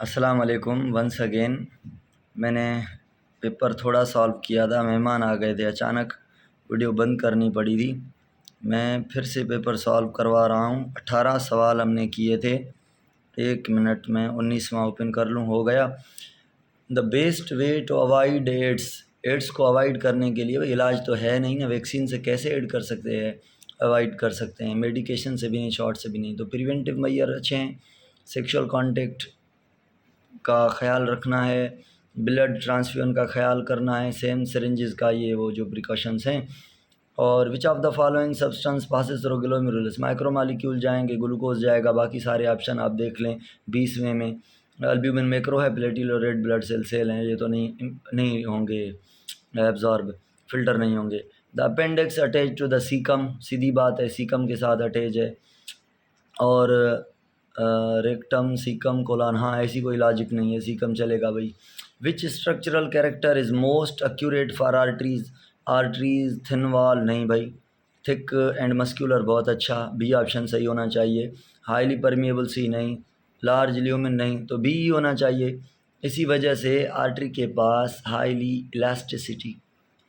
अस्सलाम वालेकुम once again. मैंने पेपर थोड़ा सॉल्व किया था, मेहमान आ गए थे अचानक, वीडियो बंद करनी पड़ी थी। मैं फिर से पेपर सॉल्व करवा रहा हूँ। 18 सवाल हमने किए थे। 1 मिनट में 19वां ओपन कर लूँ, हो गया। The best way to avoid AIDS को अवॉइड करने के लिए, भाई इलाज तो है नहीं ना, वैक्सीन से कैसे एड कर सकते हैं, अवॉइड कर सकते हैं, मेडिकेशन से भी नहीं, शॉट से भी नहीं। तो प्रिवेंटिव मेजर अच्छे हैं। सेक्सुअल कॉन्टेक्ट का ख्याल रखना है, ब्लड ट्रांसफ्यूजन का ख्याल करना है, सेम सिरिंजेस का ये वो जो प्रिकॉशंस हैं। और which of the following substance passes through glomerulus, micromolecule जाएंगे, ग्लूकोज जाएगा, बाकी सारे ऑप्शन आप देख लें। 20वें में अल्ब्यूमिन मैक्रो है, प्लेटिल और रेड ब्लड सेल हैं, ये तो नहीं होंगे एब्जॉर्ब, फिल्टर नहीं होंगे। The appendix attach to the caecum, सीधी बात है, सीकम के साथ अटैच है। और रेक्टम, सीकम, कोलान, हाँ ऐसी कोई लॉजिक नहीं है, सीकम चलेगा भाई। Which structural character is most accurate for arteries thin wall, नहीं भाई। थिक एंड मस्क्यूलर, बहुत अच्छा, बी ऑप्शन सही होना चाहिए। हाईली परमिएबल, सी नहीं। लार्ज ल्यूमिन, नहीं, तो बी ही होना चाहिए। इसी वजह से आर्टरी के पास highly elasticity,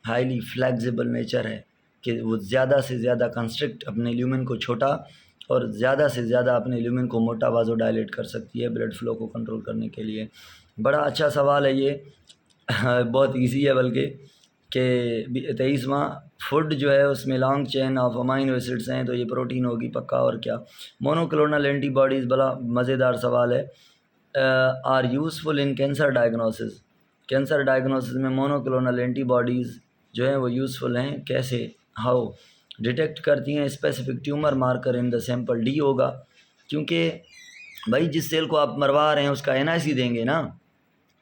highly flexible nature है कि वो ज़्यादा से ज़्यादा कंस्ट्रिक्ट अपने ल्यूमिन को छोटा और ज़्यादा से ज़्यादा अपने ल्यूमिन को मोटा वाजो डायलेट कर सकती है ब्लड फ्लो को कंट्रोल करने के लिए। बड़ा अच्छा सवाल है ये बहुत इजी है बल्कि, कि 23वां फूड जो है उसमें long chain of amino acids हैं, तो ये प्रोटीन होगी पक्का, और क्या। मोनोक्लोनल एंटीबॉडीज़, बड़ा मज़ेदार सवाल है। Are useful in cancer diagnosis, cancer diagnosis में मोनोक्लोनल एंटीबॉडीज़ जो हैं वो यूज़फुल हैं, कैसे, हाउ डिटेक्ट करती हैं specific tumour marker in the sample, D होगा। क्योंकि भाई जिस सेल को आप मरवा रहे हैं उसका एनआईसी देंगे ना,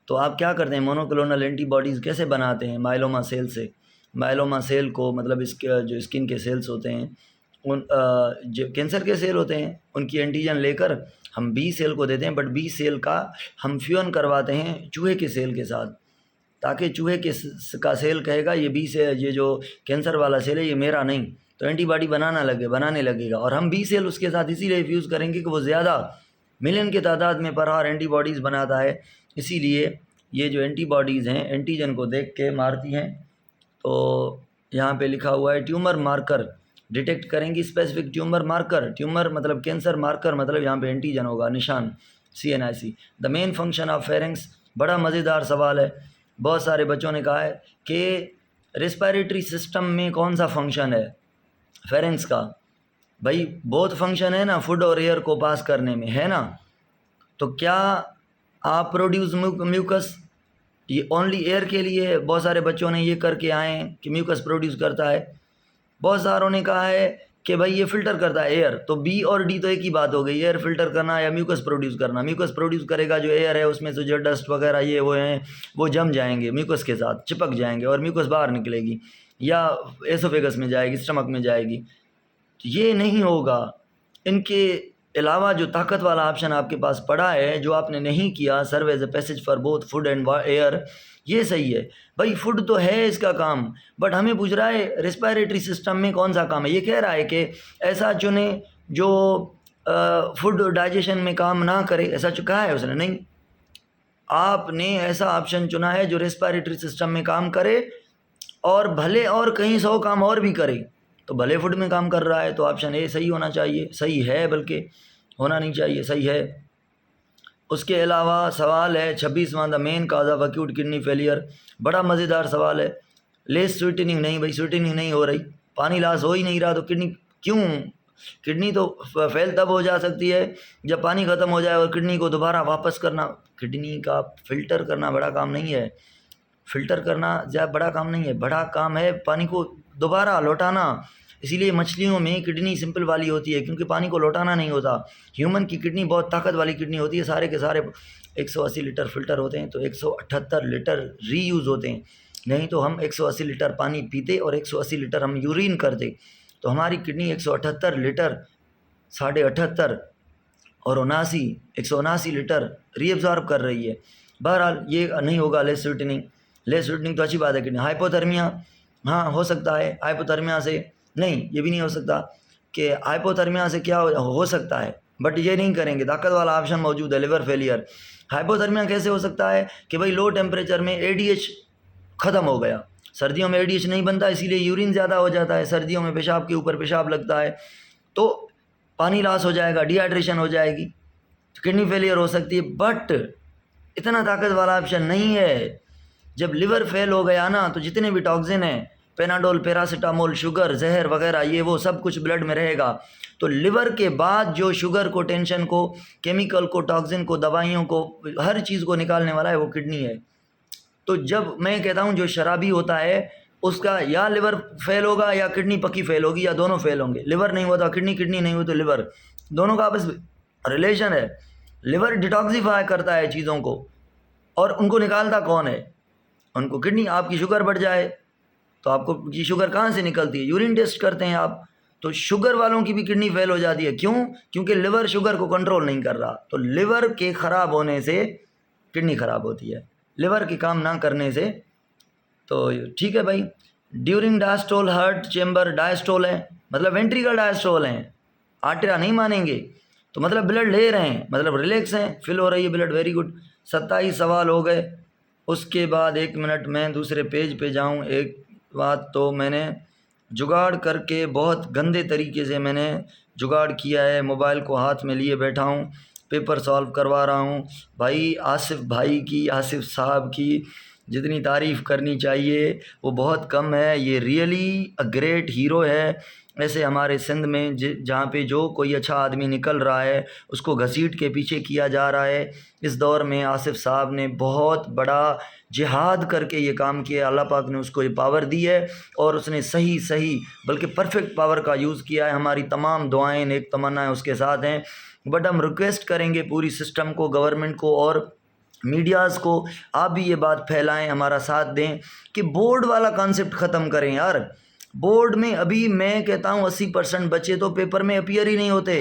तो आप क्या करते हैं, मोनोक्लोनल एंटीबॉडीज़ कैसे बनाते हैं, माइलोमा सेल से। माइलोमा सेल को मतलब इसके जो स्किन के सेल्स होते हैं, उन जो कैंसर के सेल होते हैं, उनकी एंटीजन लेकर हम बी सेल को देते हैं, बट बी सेल का हम फ्यूजन करवाते हैं चूहे के सेल के साथ, ताकि चूहे के का सेल कहेगा ये बी से, ये जो कैंसर वाला सेल है ये मेरा नहीं, तो एंटीबॉडी बनाने लगेगा। और हम बी सेल उसके साथ इसीलिए फ्यूज़ करेंगे कि वो ज़्यादा मिलियन की तादाद में पर आवर एंटीबॉडीज़ बनाता है, इसीलिए ये जो एंटीबॉडीज़ हैं एंटीजन को देख के मारती हैं। तो यहाँ पे लिखा हुआ है ट्यूमर मार्कर डिटेक्ट करेंगी, स्पेसिफिक ट्यूमर मार्कर, ट्यूमर मतलब कैंसर, मार्कर मतलब यहाँ पे एंटीजन होगा, निशान, CNIC। The main function of pharynx, बड़ा मज़ेदार सवाल है, बहुत सारे बच्चों ने कहा है कि रेस्पिरेटरी सिस्टम में कौन सा फंक्शन है फेरेंक्स का। भाई बहुत फंक्शन है ना, फूड और एयर को पास करने में, है ना। तो क्या आप प्रोड्यूस म्यूकस, ये ओनली एयर के लिए बहुत सारे बच्चों ने ये करके आए हैं कि म्यूकस प्रोड्यूस करता है। बहुत सारों ने कहा है कि भाई ये फिल्टर करता है एयर, तो बी और डी तो एक ही बात हो गई, एयर फिल्टर करना या म्यूकस प्रोड्यूस करना। म्यूकस प्रोड्यूस करेगा जो एयर है, उसमें से जो डस्ट वगैरह ये वो हैं वो जम जाएंगे, म्यूकस के साथ चिपक जाएंगे और म्यूकस बाहर निकलेगी या एसोफेगस में जाएगी, स्टमक में जाएगी। तो ये नहीं होगा। इनके अलावा जो ताकत वाला ऑप्शन आपके पास पड़ा है, जो आपने नहीं किया, serve as a passage for both food and air, ये सही है। भाई फूड तो है इसका काम, बट हमें पूछ रहा है रेस्पिरेटरी सिस्टम में कौन सा काम है। ये कह रहा है कि ऐसा चुने जो फूड डाइजेशन में काम ना करे, ऐसा कहा है उसने, नहीं। आपने ऐसा ऑप्शन चुना है जो रेस्पिरेटरी सिस्टम में काम करे और भले और कहीं 100 काम और भी करे, तो भले फूड में काम कर रहा है, तो ऑप्शन ए सही होना चाहिए, सही है, बल्कि होना नहीं चाहिए, सही है। उसके अलावा सवाल है 26वां, the main cause of acute kidney failure, बड़ा मज़ेदार सवाल है। लेस स्वीटनिंग, नहीं भाई स्वीटनिंग नहीं हो रही, पानी लॉस हो ही नहीं रहा, तो किडनी क्यों, किडनी तो फेल तब हो जा सकती है जब पानी ख़त्म हो जाए, और किडनी को दोबारा वापस करना, किडनी का फिल्टर करना बड़ा काम नहीं है, फिल्टर करना ज़्यादा बड़ा काम नहीं है, बड़ा काम है पानी को दोबारा लौटाना। इसीलिए मछलियों में किडनी सिंपल वाली होती है, क्योंकि पानी को लौटाना नहीं होता। ह्यूमन की किडनी बहुत ताकत वाली किडनी होती है, सारे के सारे 180 लीटर फिल्टर होते हैं, तो 178 लीटर रीयूज़ होते हैं। नहीं तो हम 180 लीटर पानी पीते और 180 लीटर हम यूरिन करते, तो हमारी किडनी 178 लीटर, 78.5 और 179 लीटर रीअब्जॉर्ब कर रही है। बहरहाल ये नहीं होगा लेस स्वीटनिंग तो अच्छी बात है। किडनी हाइपोथर्मिया, हाँ हो सकता है, हाइपोथर्मिया से नहीं, ये भी नहीं हो सकता कि हाइपोथर्मिया से क्या हो सकता है, बट ये नहीं करेंगे। ताकत वाला ऑप्शन मौजूद है, लिवर फेलियर, हाइपोथर्मिया कैसे हो सकता है कि भाई लो टेम्परेचर में ADH ख़त्म हो गया, सर्दियों में ADH नहीं बनता, इसीलिए यूरिन ज़्यादा हो जाता है, सर्दियों में पेशाब के ऊपर पेशाब लगता है, तो पानी लॉस हो जाएगा, डिहाइड्रेशन हो जाएगी, किडनी फेलियर हो सकती है। बट इतना ताकत वाला ऑप्शन नहीं है। जब लिवर फेल हो गया ना तो जितने भी टॉक्सिन हैं, पेनाडोल, पैरासीटामोल, शुगर, जहर वगैरह, ये वो सब कुछ ब्लड में रहेगा। तो लिवर के बाद जो शुगर को, टेंशन को, केमिकल को, टॉक्सिन को, दवाइयों को, हर चीज़ को निकालने वाला है वो किडनी है। तो जब मैं कहता हूँ जो शराबी होता है उसका या लिवर फेल होगा या किडनी पक्की फेल होगी, या दोनों फेल होंगे। लिवर नहीं हुआ तो किडनी, किडनी नहीं हुई तो लिवर, दोनों का आपस में रिलेशन है। लिवर डिटॉक्सिफाई करता है चीज़ों को, और उनको निकालता कौन है? उनको किडनी। आपकी शुगर बढ़ जाए तो आपको ये शुगर कहाँ से निकलती है? यूरिन टेस्ट करते हैं आप, तो शुगर वालों की भी किडनी फेल हो जाती है। क्यों? क्योंकि लिवर शुगर को कंट्रोल नहीं कर रहा। तो लिवर के ख़राब होने से किडनी ख़राब होती है, लिवर के काम ना करने से। तो ठीक है भाई, during diastole heart chamber diastole है, मतलब वेंट्रिकल डायस्टोल है, आर्टरिया नहीं मानेंगे, तो मतलब ब्लड ले रहे हैं, मतलब रिलैक्स हैं, फिल हो रही है ब्लड, वेरी गुड। 27 सवाल हो गए। उसके बाद 1 मिनट मैं दूसरे पेज पे जाऊं। एक बात तो मैंने जुगाड़ करके, बहुत गंदे तरीके से मैंने जुगाड़ किया है, मोबाइल को हाथ में लिए बैठा हूँ, पेपर सॉल्व करवा रहा हूँ। भाई आसिफ भाई की, आसिफ साहब की जितनी तारीफ़ करनी चाहिए वो बहुत कम है। ये रियली अ ग्रेट हीरो है। ऐसे हमारे सिंध में जहाँ पे जो कोई अच्छा आदमी निकल रहा है उसको घसीट के पीछे किया जा रहा है। इस दौर में आसिफ साहब ने बहुत बड़ा जिहाद करके ये काम किया। अल्लाह पाक ने उसको ये पावर दी है और उसने सही सही बल्कि परफेक्ट पावर का यूज़ किया है। हमारी तमाम दुआएं, नेक तमन्नाएं उसके साथ हैं। बट हम रिक्वेस्ट करेंगे पूरी सिस्टम को, गवर्नमेंट को और मीडियाज़ को, आप भी ये बात फैलाएं, हमारा साथ दें कि बोर्ड वाला कॉन्सेप्ट ख़त्म करें यार। बोर्ड में अभी मैं कहता हूँ 80% बच्चे तो पेपर में अपीयर ही नहीं होते,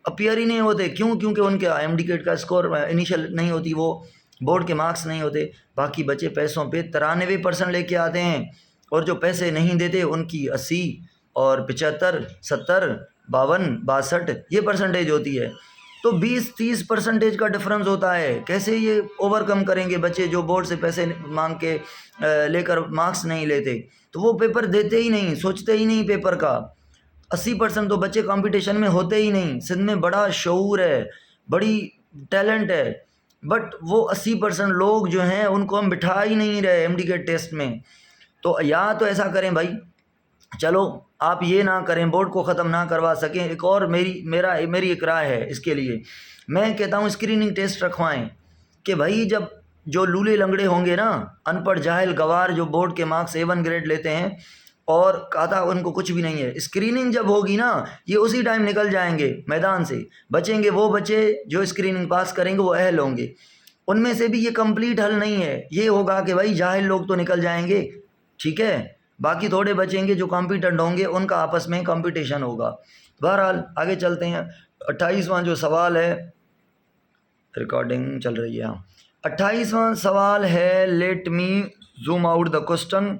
अपीयर ही नहीं होते। क्यों? क्योंकि उनके IMD का स्कोर इनिशियल नहीं होती, वो बोर्ड के मार्क्स नहीं होते। बाकी बच्चे पैसों पे 93% लेके आते हैं, और जो पैसे नहीं देते उनकी 80 और 75, 70, 52, 62 ये परसेंटेज होती है। तो 20-30% का डिफरेंस होता है। कैसे ये ओवरकम करेंगे बच्चे जो बोर्ड से पैसे मांग के लेकर मार्क्स नहीं लेते? तो वो पेपर देते ही नहीं, सोचते ही नहीं पेपर का। 80% तो बच्चे कंपटीशन में होते ही नहीं। सिंध में बड़ा शऊर है, बड़ी टैलेंट है, बट वो 80% लोग जो हैं उनको हम बिठा ही नहीं रहे MD के टेस्ट में। तो या तो ऐसा करें भाई, चलो आप ये ना करें, बोर्ड को ख़त्म ना करवा सकें। एक और मेरी एक राय है इसके लिए, मैं कहता हूँ स्क्रीनिंग टेस्ट रखवाएं कि भाई जब जो लूले लंगड़े होंगे ना, अनपढ़ जाहिल गवार जो बोर्ड के मार्क्स A1 ग्रेड लेते हैं और कहता उनको कुछ भी नहीं है, स्क्रीनिंग जब होगी ना ये उसी टाइम निकल जाएंगे मैदान से। बचेंगे वो बच्चे जो स्क्रीनिंग पास करेंगे, वो अहल होंगे। उनमें से भी ये कंप्लीट हल नहीं है। ये होगा कि भाई जाहिल लोग तो निकल जाएंगे, ठीक है, बाकी थोड़े बचेंगे जो कॉम्पिटेंट होंगे, उनका आपस में कंपटीशन होगा। बहरहाल आगे चलते हैं। 28वां जो सवाल है, रिकॉर्डिंग चल रही है, हाँ। 28वां सवाल है, let me zoom out the question.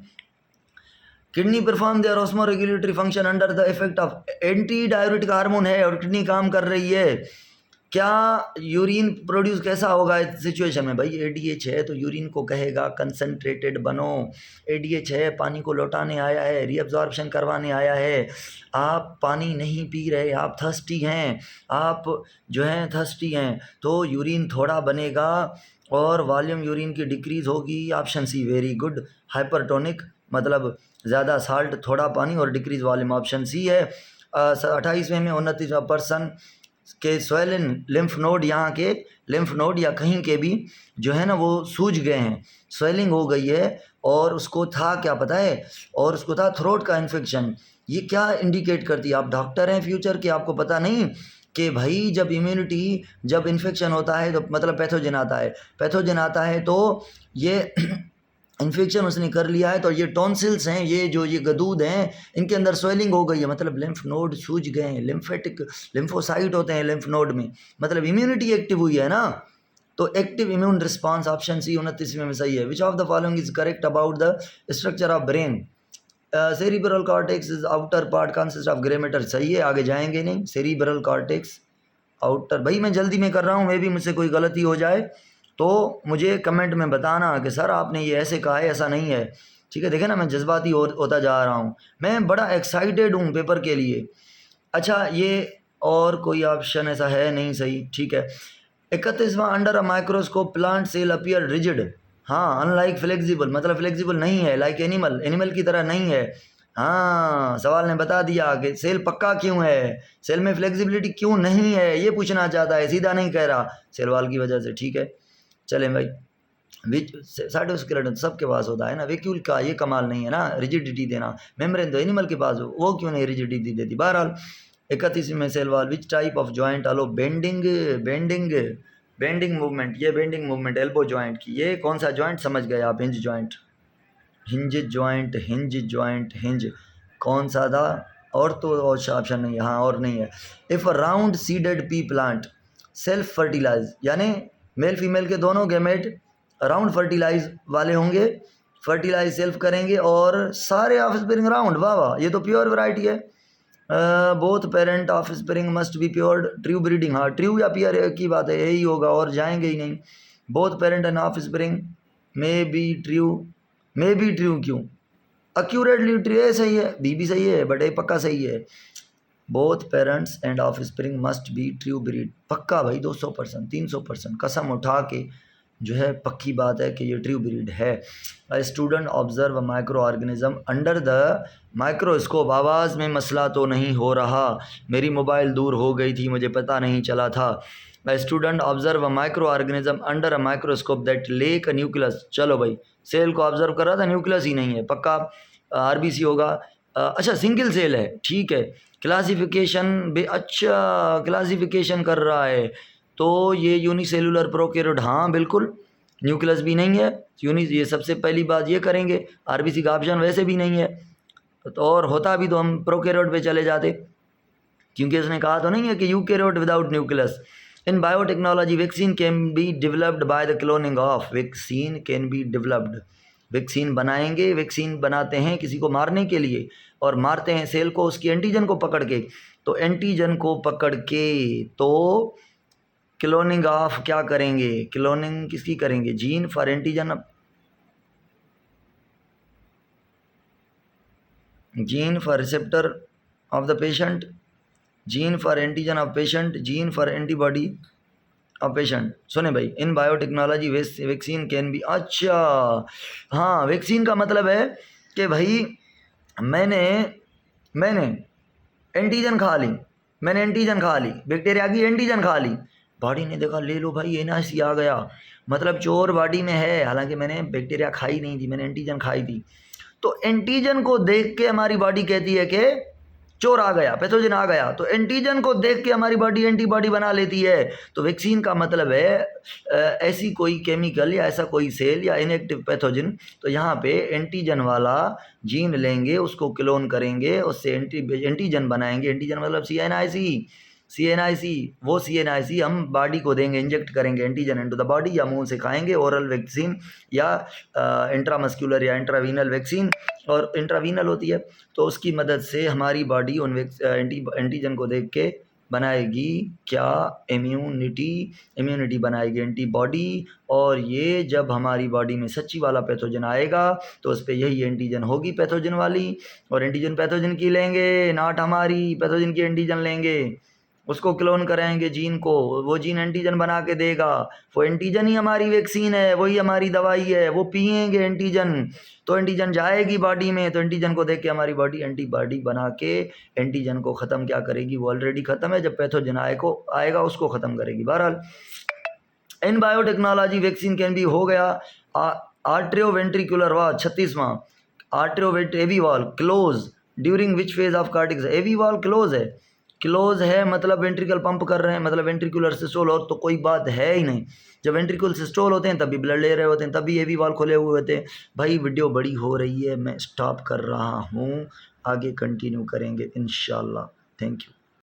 Kidney perform their osmoregulatory function under the effect of antidiuretic hormone है और किडनी काम कर रही है। क्या यूरिन प्रोड्यूस कैसा होगा इस सिचुएशन में? भाई ADH है तो यूरिन को कहेगा कंसंट्रेटेड बनो। ADH है, पानी को लौटाने आया है, रीअब्जॉर्प्शन करवाने आया है। आप पानी नहीं पी रहे, आप थर्स्टी हैं, आप जो हैं थर्स्टी हैं, तो यूरिन थोड़ा बनेगा और वॉल्यूम यूरिन की डिक्रीज़ होगी। Option C very good. Hypertonic मतलब ज़्यादा साल्ट, थोड़ा पानी और डिक्रीज वॉल्यूम, ऑप्शन सी है। 28वें में 29वां पर्सन के स्वेलन लिम्फ नोड, यहाँ के लिम्फ नोड या कहीं के भी जो है ना वो सूज गए हैं, स्वेलिंग हो गई है, और उसको था क्या पता है? और उसको था थ्रोट का इन्फेक्शन। ये क्या इंडिकेट करती है? आप डॉक्टर हैं फ्यूचर के, आपको पता नहीं कि भाई जब इम्यूनिटी, जब इन्फेक्शन होता है तो मतलब पैथोजन आता है, पैथोजन आता है तो ये इन्फेक्शन उसने कर लिया है, तो ये टॉन्सिल्स हैं, ये जो ये गदूद हैं, इनके अंदर स्वेलिंग हो गई है, मतलब लिम्फ नोड सूज गए हैं। लिम्फेटिक लिम्फोसाइट होते हैं लिम्फ नोड में, मतलब इम्यूनिटी एक्टिव हुई है ना। तो active immune response, option C 29वें में सही है। Which of the following is correct about the structure of brain? Cerebral cortex is outer part consist of grey matter, सही है, आगे जाएंगे नहीं। सेरिब्रल कॉर्टेक्स आउटर, भाई मैं जल्दी में कर रहा हूँ, मे भी मुझसे कोई गलती हो जाए, तो मुझे कमेंट में बताना कि सर आपने ये ऐसे कहा है, ऐसा नहीं है। ठीक है, देखे ना मैं जज्बाती होता जा रहा हूँ, मैं बड़ा एक्साइटेड हूँ पेपर के लिए। अच्छा ये और कोई ऑप्शन ऐसा है नहीं, सही ठीक है। 31वां under a microscope plant cell appear rigid, हाँ अनलाइक फ्लेक्सिबल, मतलब फ्लेक्सिबल नहीं है, लाइक एनिमल, एनिमल की तरह नहीं है। हाँ सवाल ने बता दिया कि सेल पक्का क्यों है, सेल में फ्लेक्सिबिलिटी क्यों नहीं है, ये पूछना चाहता है, सीधा नहीं कह रहा, सेल वाल की वजह से। ठीक है चलें भाई, विच साइटोस्केलेटन सबके पास होता है ना, वैक्यूल का ये कमाल नहीं है ना रिजिडिटी देना, मेम्ब्रेन तो एनिमल के पास हो, वो क्यों नहीं रिजिडिटी देती। बहरहाल 31 में cell wall which type of joint allow bending bending bending movement, ये बेंडिंग मूवमेंट एल्बो जॉइंट की, ये कौन सा जॉइंट समझ गए आप, hinge joint, hinge joint, hinge joint, hinge कौन सा था, और तो और ऑप्शन नहीं है, हाँ और नहीं है। If a round seeded pea plant self fertilise, यानी मेल फीमेल के दोनों गैमेट राउंड फर्टिलाइज वाले होंगे, फर्टिलाइज सेल्फ करेंगे और सारे ऑफ स्प्रिंग राउंड, वाह वाह ये तो प्योर वैरायटी है। Both parent of spring must be pure, true breeding, हाँ ट्रू या प्योर की बात है, यही होगा और जाएंगे ही नहीं। Both parent end of spring may be true, may be true क्यों, एक्यूरेटली ट्रू है, सही है, बी भी सही है बट ए पक्का सही है। Both parents end of spring must be true breed, पक्का भाई 200%, 300% कसम उठा के जो है पक्की बात है कि ये ट्रू ब्रीड है। Student observe micro organism under the microscope, आवाज़ में मसला तो नहीं हो रहा, मेरी मोबाइल दूर हो गई थी मुझे पता नहीं चला था। Student observe micro organism under a microscope that lake nucleus, चलो भाई सेल को ऑब्जर्व कर रहा था, न्यूक्लियस ही नहीं है, पक्का आरबीसी होगा। अच्छा सिंगल सेल है, ठीक है, क्लासिफिकेशन अच्छा क्लासिफिकेशन कर रहा है, तो ये यूनिसेलुलर प्रोकैरियोट, हाँ बिल्कुल, न्यूक्लियस भी नहीं है, ये सबसे पहली बात ये करेंगे, आरबीसी का ऑप्शन वैसे भी नहीं है, तो और होता भी तो हम प्रोकैरियोट पे चले जाते, क्योंकि उसने कहा तो नहीं है कि eukaryote without nucleus. In biotechnology vaccine can be developed by the cloning of, vaccine can be developed, vaccine बनाएंगे, वैक्सीन बनाते हैं किसी को मारने के लिए, और मारते हैं सेल को उसकी एंटीजन को पकड़ के, तो एंटीजन को पकड़ के तो क्लोनिंग ऑफ क्या करेंगे, क्लोनिंग किसकी करेंगे, gene for antigen, gene for receptor of the patient, gene for antigen of patient, gene for antibody of patient. सुने भाई, इन बायोटेक्नोलॉजी वैक्सीन कैन बी, अच्छा हाँ वैक्सीन का मतलब है कि भाई मैंने मैंने एंटीजन खा ली, मैंने एंटीजन खा ली, बैक्टीरिया की एंटीजन खा ली, बॉडी ने देखा ले लो भाई एनआईसी आ गया, मतलब चोर बॉडी में है, हालांकि मैंने बैक्टीरिया खाई नहीं थी, मैंने एंटीजन खाई थी, तो एंटीजन को देख के हमारी बॉडी कहती है कि चोर आ गया, पैथोजन आ गया, तो एंटीजन को देख के हमारी बॉडी एंटीबॉडी बना लेती है। तो वैक्सीन का मतलब है ऐसी कोई केमिकल या ऐसा कोई सेल या इनएक्टिव पैथोजन, तो यहाँ पे एंटीजन वाला जीन लेंगे, उसको क्लोन करेंगे, उससे एंटीजन बनाएंगे, एंटीजन मतलब सीएनआईसी, वो सीएनआईसी हम बॉडी को देंगे, इंजेक्ट करेंगे एंटीजन इनटू द बॉडी, या मुंह से खाएंगे ओरल वैक्सीन, या इंट्रामस्कुलर या इंट्रावीनल वैक्सीन, और इंट्रावीनल होती है, तो उसकी मदद से हमारी बॉडी उन एंटीजन को देख के बनाएगी क्या, इम्यूनिटी बनाएगी, एंटीबॉडी, और ये जब हमारी बॉडी में सच्ची वाला पैथोजन आएगा तो उस पर यही एंटीजन होगी पैथोजन वाली, और एंटीजन पैथोजन की लेंगे, नॉट हमारी पैथोजन की एंटीजन लेंगे, उसको क्लोन कराएंगे जीन को, वो जीन एंटीजन बना के देगा, वो एंटीजन ही हमारी वैक्सीन है, वही हमारी दवाई है, वो पिएंगे एंटीजन, तो एंटीजन जाएगी बॉडी में, तो एंटीजन को देख के हमारी बॉडी एंटीबॉडी बना के एंटीजन को ख़त्म क्या करेगी, वो ऑलरेडी ख़त्म है, जब पैथोजन आएगा उसको ख़त्म करेगी। बहरहाल इन बायोटेक्नोलॉजी वैक्सीन कैन भी हो गया। आर्ट्रियोवेंट्रिकुलर वॉल 36वां, atrioventricular AV valve close during which phase of cardiac, AV valve close है, क्लोज है मतलब वेंट्रिकल पंप कर रहे हैं, मतलब वेंट्रिकुलर सिस्टोल, और तो कोई बात है ही नहीं, जब वेंट्रिकुलर सिस्टोल होते हैं तभी ब्लड ले रहे होते हैं, तभी एवी वॉल खुले हुए होते हैं। भाई वीडियो बड़ी हो रही है, मैं स्टॉप कर रहा हूँ, आगे कंटिन्यू करेंगे इंशाल्लाह, थैंक यू।